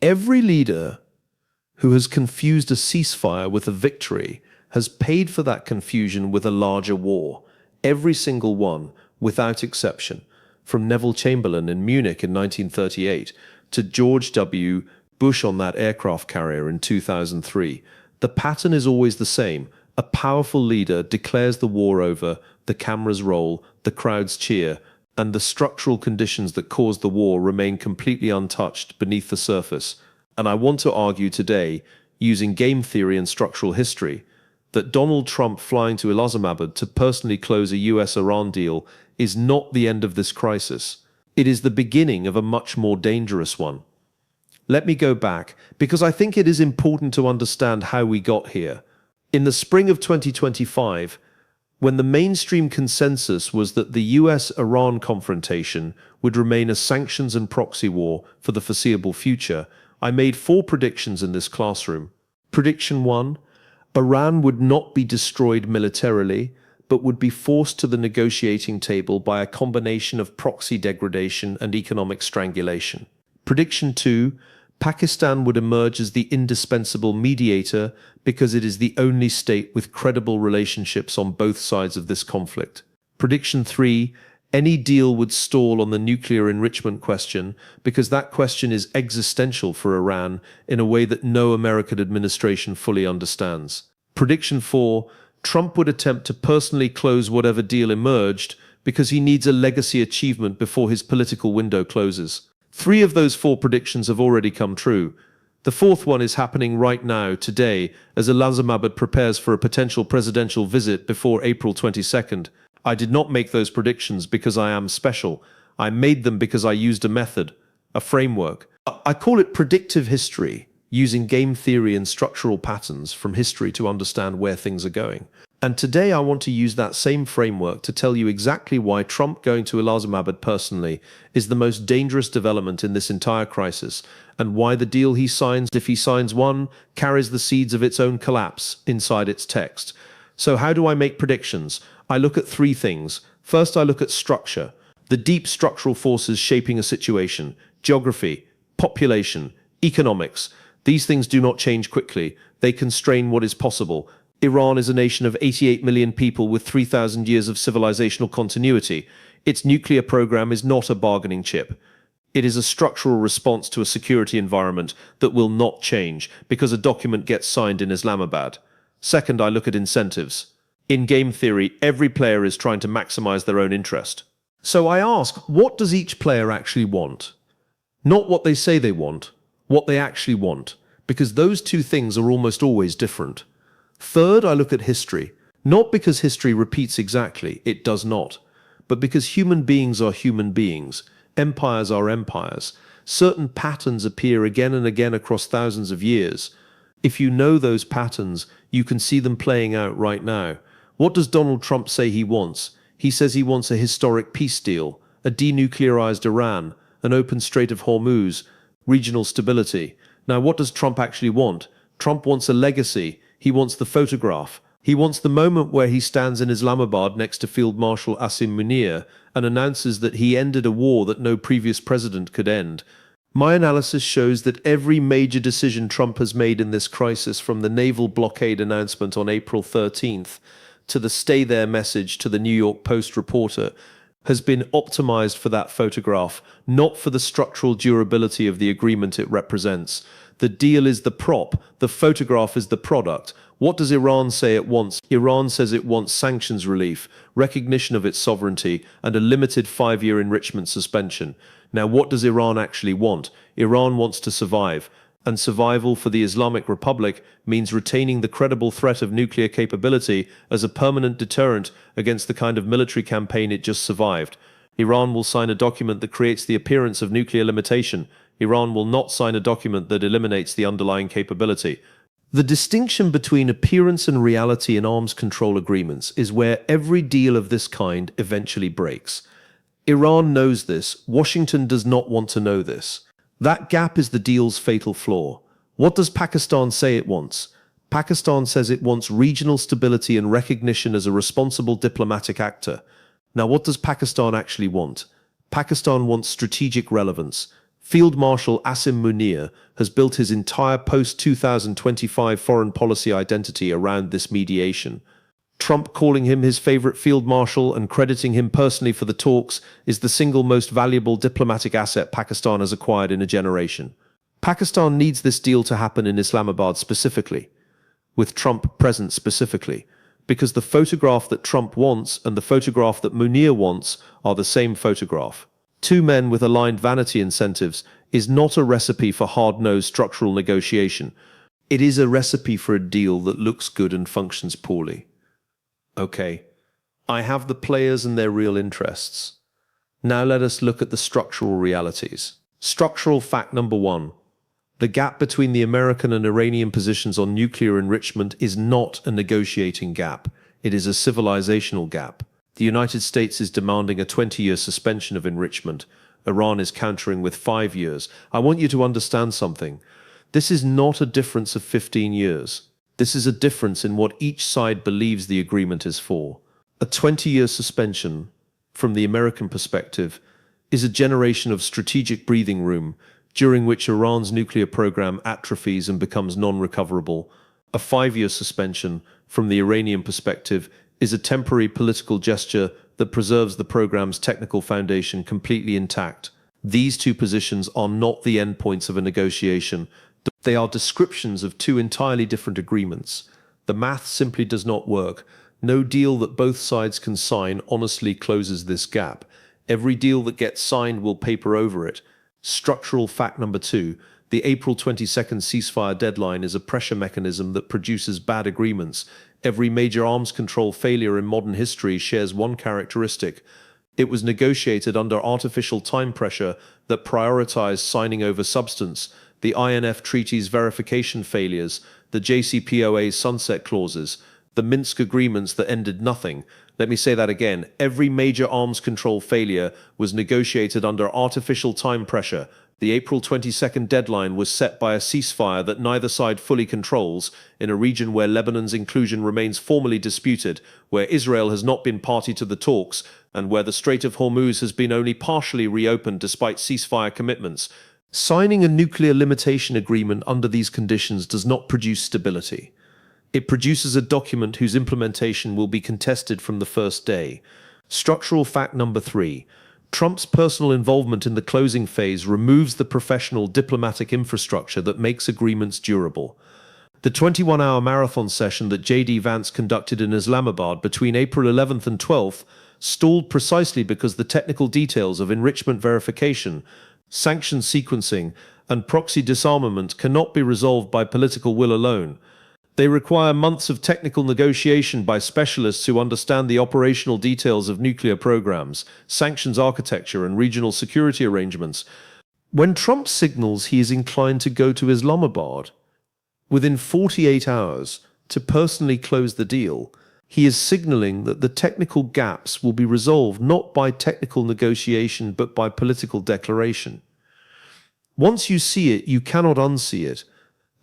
Every leader who has confused a ceasefire with a victory has paid for that confusion with a larger war. Every single one, without exception. From Neville Chamberlain in Munich in 1938 to George W. Bush on that aircraft carrier in 2003. The pattern is always the same. A powerful leader declares the war over, the cameras roll, the crowds cheer, and the structural conditions that caused the war remain completely untouched beneath the surface. And I want to argue today, using game theory and structural history, that Donald Trump flying to Islamabad to personally close a US-Iran deal is not the end of this crisis. It is the beginning of a much more dangerous one. Let me go back, because I think it is important to understand how we got here. In the spring of 2025, when the mainstream consensus was that the US-Iran confrontation would remain a sanctions and proxy war for the foreseeable future, I made 4 predictions in this classroom. Prediction 1, Iran would not be destroyed militarily, but would be forced to the negotiating table by a combination of proxy degradation and economic strangulation. Prediction 2, Pakistan would emerge as the indispensable mediator because it is the only state with credible relationships on both sides of this conflict. Prediction 3, any deal would stall on the nuclear enrichment question because that question is existential for Iran in a way that no American administration fully understands. Prediction 4, Trump would attempt to personally close whatever deal emerged because he needs a legacy achievement before his political window closes. 3 of those 4 predictions have already come true. The 4th one is happening right now, today, as Islamabad prepares for a potential presidential visit before April 22nd. I did not make those predictions because I am special. I made them because I used a method, a framework. I call it predictive history, using game theory and structural patterns from history to understand where things are going. And today I want to use that same framework to tell you exactly why Trump going to Islamabad personally is the most dangerous development in this entire crisis, and why the deal he signs, if he signs one, carries the seeds of its own collapse inside its text. So how do I make predictions? I look at 3 things. First, I look at structure, the deep structural forces shaping a situation, geography, population, economics. These things do not change quickly. They constrain what is possible. Iran is a nation of 88 million people with 3,000 years of civilizational continuity. Its nuclear program is not a bargaining chip. It is a structural response to a security environment that will not change because a document gets signed in Islamabad. Second, I look at incentives. In game theory, every player is trying to maximize their own interest. So I ask, what does each player actually want? Not what they say they want, what they actually want, because those 2 things are almost always different. Third, I look at history, not because history repeats exactly, it does not, but because human beings are human beings, empires are empires. Certain patterns appear again and again across thousands of years. If you know those patterns, you can see them playing out right now. What does Donald Trump say he wants? He says he wants a historic peace deal, a denuclearized Iran, an open Strait of Hormuz, regional stability. Now, what does Trump actually want? Trump wants a legacy. He wants the photograph. He wants the moment where he stands in Islamabad next to Field Marshal Asim Munir and announces that he ended a war that no previous president could end. My analysis shows that every major decision Trump has made in this crisis, from the naval blockade announcement on April 13th to the stay there message to the New York Post reporter, has been optimized for that photograph, not for the structural durability of the agreement it represents. The deal is the prop, the photograph is the product. What does Iran say it wants? Iran says it wants sanctions relief, recognition of its sovereignty, and a limited 5-year enrichment suspension. Now, what does Iran actually want? Iran wants to survive, and survival for the Islamic Republic means retaining the credible threat of nuclear capability as a permanent deterrent against the kind of military campaign it just survived. Iran will sign a document that creates the appearance of nuclear limitation. Iran will not sign a document that eliminates the underlying capability. The distinction between appearance and reality in arms control agreements is where every deal of this kind eventually breaks. Iran knows this. Washington does not want to know this. That gap is the deal's fatal flaw. What does Pakistan say it wants? Pakistan says it wants regional stability and recognition as a responsible diplomatic actor. Now, what does Pakistan actually want? Pakistan wants strategic relevance. Field Marshal Asim Munir has built his entire post-2025 foreign policy identity around this mediation. Trump calling him his favorite field marshal and crediting him personally for the talks is the single most valuable diplomatic asset Pakistan has acquired in a generation. Pakistan needs this deal to happen in Islamabad specifically, with Trump present specifically, because the photograph that Trump wants and the photograph that Munir wants are the same photograph. Two men with aligned vanity incentives is not a recipe for hard-nosed structural negotiation. It is a recipe for a deal that looks good and functions poorly. Okay, I have the players and their real interests. Now let us look at the structural realities. Structural fact number one. The gap between the American and Iranian positions on nuclear enrichment is not a negotiating gap. It is a civilizational gap. The United States is demanding a 20-year suspension of enrichment. Iran is countering with 5 years. I want you to understand something. This is not a difference of 15 years. This is a difference in what each side believes the agreement is for. A 20-year suspension, from the American perspective, is a generation of strategic breathing room during which Iran's nuclear program atrophies and becomes non-recoverable. A 5-year suspension, from the Iranian perspective, is a temporary political gesture that preserves the program's technical foundation completely intact. These two positions are not the endpoints of a negotiation. They are descriptions of two entirely different agreements. The math simply does not work. No deal that both sides can sign honestly closes this gap. Every deal that gets signed will paper over it. Structural fact number two. The April 22nd ceasefire deadline is a pressure mechanism that produces bad agreements. Every major arms control failure in modern history shares one characteristic. It was negotiated under artificial time pressure that prioritized signing over substance. The INF Treaty's verification failures, the JCPOA's sunset clauses, the Minsk agreements that ended nothing. Let me say that again. Every major arms control failure was negotiated under artificial time pressure. The April 22nd deadline was set by a ceasefire that neither side fully controls, in a region where Lebanon's inclusion remains formally disputed, where Israel has not been party to the talks, and where the Strait of Hormuz has been only partially reopened despite ceasefire commitments. Signing a nuclear limitation agreement under these conditions does not produce stability. It produces a document whose implementation will be contested from the first day. Structural fact number three. Trump's personal involvement in the closing phase removes the professional diplomatic infrastructure that makes agreements durable. The 21-hour marathon session that J.D. Vance conducted in Islamabad between April 11th and 12th stalled precisely because the technical details of enrichment verification, sanction sequencing, and proxy disarmament cannot be resolved by political will alone. They require months of technical negotiation by specialists who understand the operational details of nuclear programs, sanctions architecture, and regional security arrangements. When Trump signals he is inclined to go to Islamabad within 48 hours to personally close the deal, he is signaling that the technical gaps will be resolved not by technical negotiation but by political declaration. Once you see it, you cannot unsee it.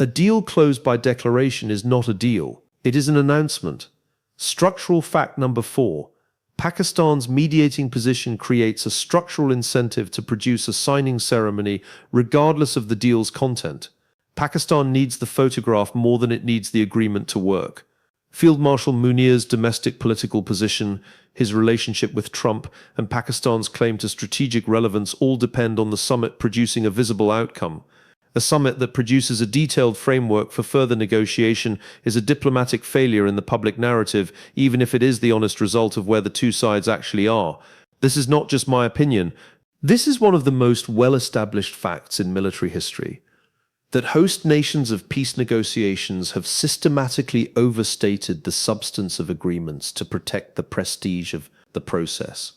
A deal closed by declaration is not a deal. It is an announcement. Structural fact number four. Pakistan's mediating position creates a structural incentive to produce a signing ceremony regardless of the deal's content. Pakistan needs the photograph more than it needs the agreement to work. Field Marshal Munir's domestic political position, his relationship with Trump, and Pakistan's claim to strategic relevance all depend on the summit producing a visible outcome. A summit that produces a detailed framework for further negotiation is a diplomatic failure in the public narrative, even if it is the honest result of where the two sides actually are. This is not just my opinion. This is one of the most well-established facts in military history. That host nations of peace negotiations have systematically overstated the substance of agreements to protect the prestige of the process.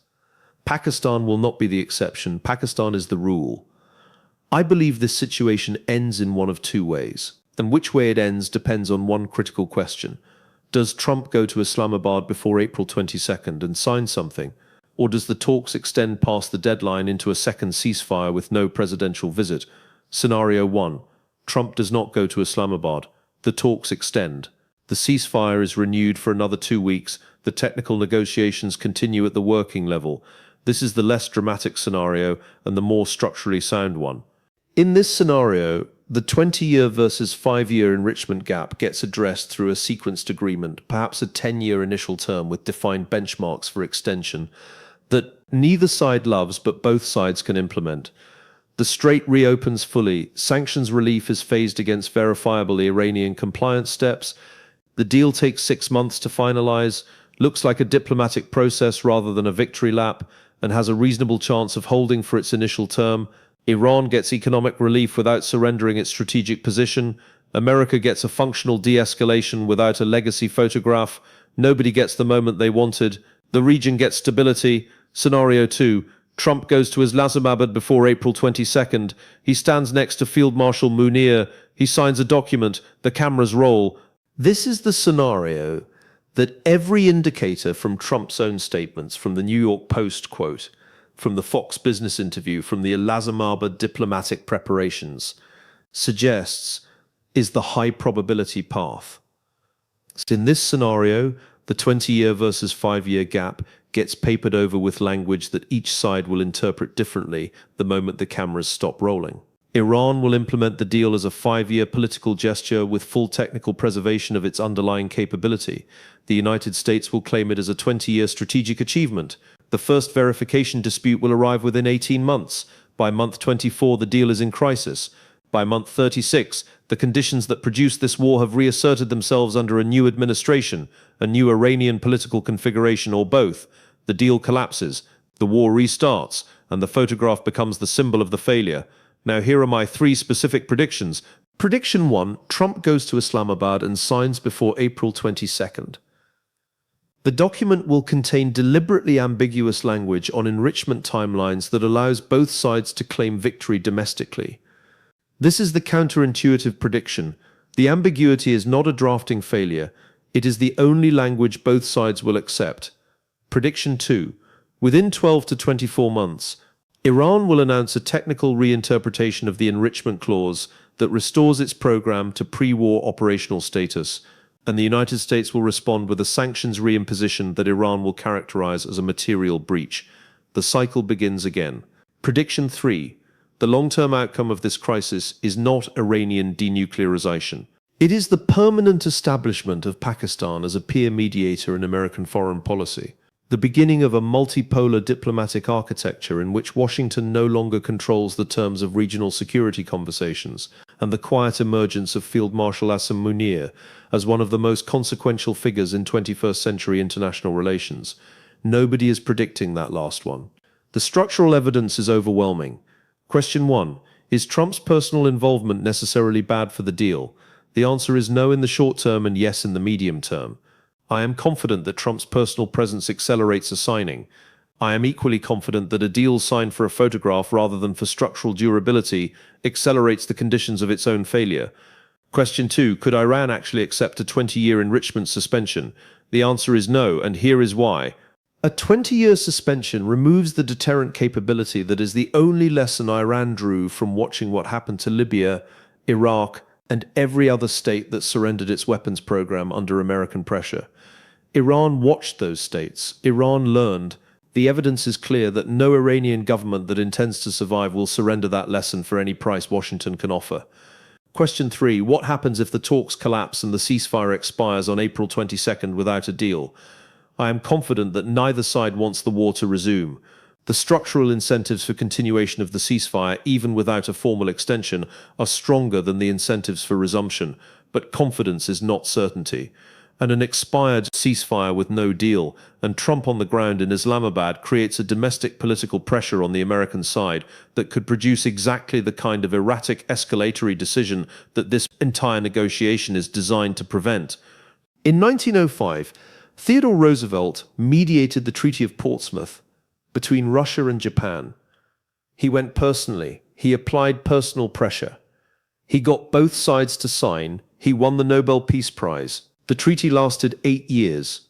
Pakistan will not be the exception. Pakistan is the rule. I believe this situation ends in one of two ways, and which way it ends depends on one critical question. Does Trump go to Islamabad before April 22nd and sign something, or does the talks extend past the deadline into a second ceasefire with no presidential visit? Scenario 1. Trump does not go to Islamabad. The talks extend. The ceasefire is renewed for another 2 weeks. The technical negotiations continue at the working level. This is the less dramatic scenario and the more structurally sound one. In this scenario, the 20-year versus 5-year enrichment gap gets addressed through a sequenced agreement, perhaps a 10-year initial term with defined benchmarks for extension that neither side loves but both sides can implement. The strait reopens fully, sanctions relief is phased against verifiable Iranian compliance steps, the deal takes 6 months to finalize, looks like a diplomatic process rather than a victory lap, and has a reasonable chance of holding for its initial term. Iran gets economic relief without surrendering its strategic position. America gets a functional de-escalation without a legacy photograph. Nobody gets the moment they wanted. The region gets stability. Scenario 2. Trump goes to Islamabad before April 22nd. He stands next to Field Marshal Munir. He signs a document. The cameras roll. This is the scenario that every indicator from Trump's own statements, from the New York Post quote, from the Fox Business interview, from the Islamabad diplomatic preparations, suggests is the high probability path. In this scenario, the 20-year versus 5-year gap gets papered over with language that each side will interpret differently the moment the cameras stop rolling. Iran will implement the deal as a 5-year political gesture with full technical preservation of its underlying capability. The United States will claim it as a 20-year strategic achievement. The first verification dispute will arrive within 18 months. By month 24, the deal is in crisis. By month 36, the conditions that produced this war have reasserted themselves under a new administration, a new Iranian political configuration, or both. The deal collapses, the war restarts, and the photograph becomes the symbol of the failure. Now here are my 3 specific predictions. Prediction 1, Trump goes to Islamabad and signs before April 22nd. The document will contain deliberately ambiguous language on enrichment timelines that allows both sides to claim victory domestically. This is the counterintuitive prediction. The ambiguity is not a drafting failure. It is the only language both sides will accept. Prediction 2, within 12 to 24 months, Iran will announce a technical reinterpretation of the enrichment clause that restores its program to pre-war operational status, and the United States will respond with a sanctions reimposition that Iran will characterize as a material breach. The cycle begins again. Prediction 3. The long-term outcome of this crisis is not Iranian denuclearization. It is the permanent establishment of Pakistan as a peer mediator in American foreign policy. The beginning of a multipolar diplomatic architecture in which Washington no longer controls the terms of regional security conversations, and the quiet emergence of Field Marshal Munir as one of the most consequential figures in 21st century international relations. Nobody is predicting that last one. The structural evidence is overwhelming. Question 1. Is Trump's personal involvement necessarily bad for the deal? The answer is no in the short term and yes in the medium term. I am confident that Trump's personal presence accelerates a signing. I am equally confident that a deal signed for a photograph rather than for structural durability accelerates the conditions of its own failure. Question 2. Could Iran actually accept a 20-year enrichment suspension? The answer is no, and here is why. A 20-year suspension removes the deterrent capability that is the only lesson Iran drew from watching what happened to Libya, Iraq, and every other state that surrendered its weapons program under American pressure. Iran watched those states. Iran learned. The evidence is clear that no Iranian government that intends to survive will surrender that lesson for any price Washington can offer. Question 3. What happens if the talks collapse and the ceasefire expires on April 22nd without a deal? I am confident that neither side wants the war to resume. The structural incentives for continuation of the ceasefire, even without a formal extension, are stronger than the incentives for resumption, but confidence is not certainty. And an expired ceasefire with no deal, and Trump on the ground in Islamabad creates a domestic political pressure on the American side that could produce exactly the kind of erratic escalatory decision that this entire negotiation is designed to prevent. In 1905, Theodore Roosevelt mediated the Treaty of Portsmouth between Russia and Japan. He went personally. He applied personal pressure. He got both sides to sign. He won the Nobel Peace Prize. The treaty lasted 8 years.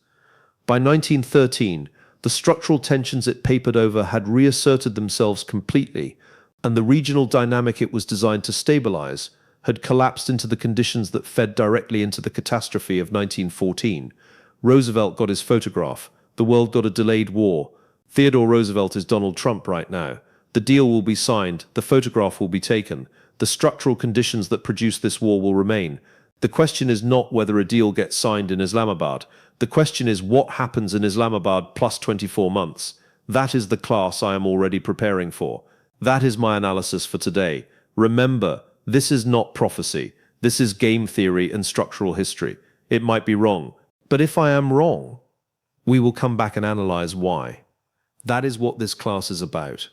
By 1913, the structural tensions it papered over had reasserted themselves completely, and the regional dynamic it was designed to stabilize had collapsed into the conditions that fed directly into the catastrophe of 1914. Roosevelt got his photograph. The world got a delayed war. Theodore Roosevelt is Donald Trump right now. The deal will be signed, the photograph will be taken, the structural conditions that produce this war will remain. The question is not whether a deal gets signed in Islamabad. The question is what happens in Islamabad plus 24 months. That is the class I am already preparing for. That is my analysis for today. Remember, this is not prophecy. This is game theory and structural history. It might be wrong, but if I am wrong, we will come back and analyze why. That is what this class is about.